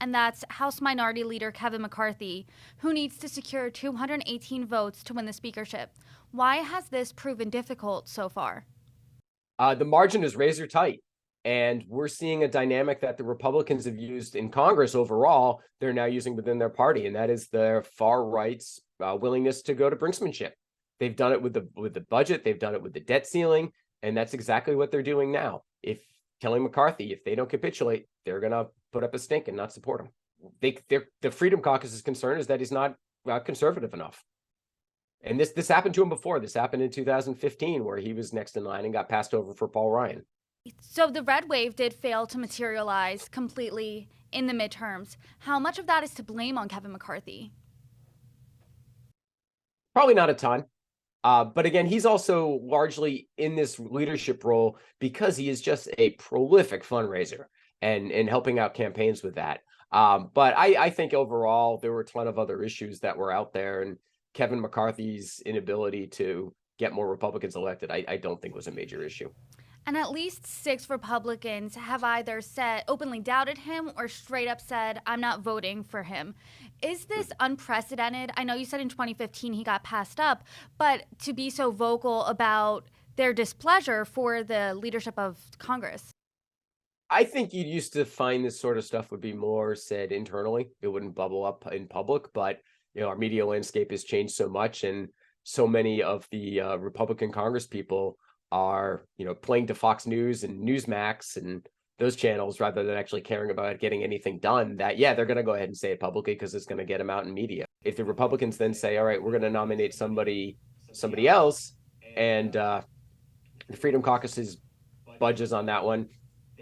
And that's House Minority Leader Kevin McCarthy, who needs to secure 218 votes to win the speakership. Why has this proven difficult so far? The margin is razor tight. And we're seeing a dynamic that the Republicans have used in Congress overall, they're now using within their party, and that is their far right's willingness to go to brinksmanship. They've done it with the budget, they've done it with the debt ceiling, and that's exactly what they're doing now. If Kelly McCarthy, if they don't capitulate, they're going to put up a stink and not support him. The Freedom Caucus's concern is that he's not conservative enough. And this happened to him before. This happened in 2015, where he was next in line and got passed over for Paul Ryan. So the red wave did fail to materialize completely in the midterms. How much of that is to blame on Kevin McCarthy? Probably not a ton. But again, he's also largely in this leadership role because he is just a prolific fundraiser and helping out campaigns with that. But I think overall, there were a ton of other issues that were out there. And Kevin McCarthy's inability to get more Republicans elected, I don't think was a major issue. And at least 6 Republicans have either openly doubted him or straight up said, I'm not voting for him. Is this unprecedented? I know you said in 2015 he got passed up, but to be so vocal about their displeasure for the leadership of Congress. I think you used to find this sort of stuff would be more said internally. It wouldn't bubble up in public, but our media landscape has changed so much, and so many of the Republican Congress people are playing to Fox News and Newsmax and those channels rather than actually caring about getting anything done, that they're going to go ahead and say it publicly because it's going to get them out in media. If the Republicans then say, all right, we're going to nominate somebody else, and the Freedom Caucus budges on that one,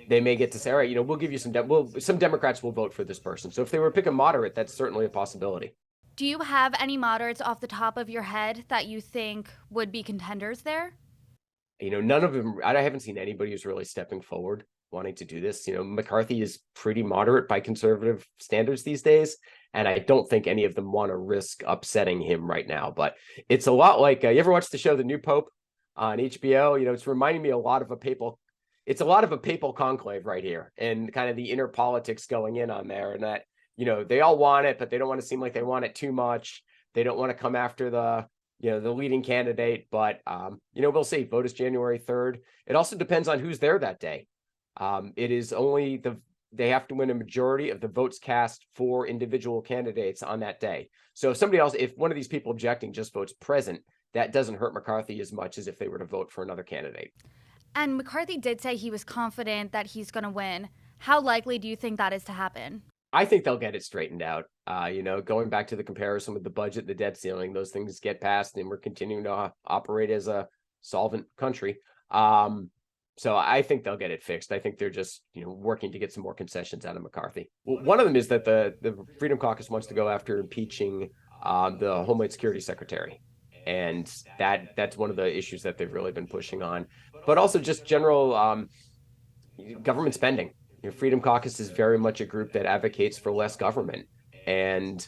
they may get to say, all right, we'll give you some Democrats will vote for this person. So if they were picking moderate, that's certainly a possibility. Do you have any moderates off the top of your head that you think would be contenders there? None of them. I haven't seen anybody who's really stepping forward wanting to do this. McCarthy is pretty moderate by conservative standards these days, and I don't think any of them want to risk upsetting him right now. But it's a lot like you ever watch the show The New Pope on HBO? It's reminding me a lot of a papal conclave right here, and kind of the inner politics going in on there, and that they all want it, but they don't want to seem like they want it too much. They don't want to come after the leading candidate, but we'll see. Vote is January 3rd. It also depends on who's there that day. It is only they have to win a majority of the votes cast for individual candidates on that day. So if one of these people objecting just votes present, that doesn't hurt McCarthy as much as if they were to vote for another candidate. And McCarthy did say he was confident that he's going to win. How likely do you think that is to happen? I think they'll get it straightened out. Going back to the comparison with the budget, the debt ceiling, those things get passed, and we're continuing to operate as a solvent country. So I think they'll get it fixed. I think they're just working to get some more concessions out of McCarthy. Well, one of them is that the Freedom Caucus wants to go after impeaching the Homeland Security Secretary, and that's one of the issues that they've really been pushing on. But also just general government spending. Freedom Caucus is very much a group that advocates for less government. And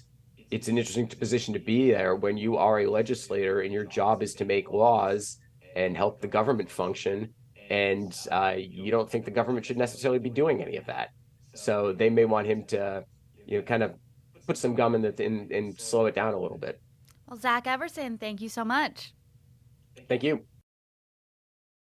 it's an interesting position to be there when you are a legislator and your job is to make laws and help the government function. And you don't think the government should necessarily be doing any of that. So they may want him to, kind of put some gum in and slow it down a little bit. Well, Zach Everson, thank you so much. Thank you.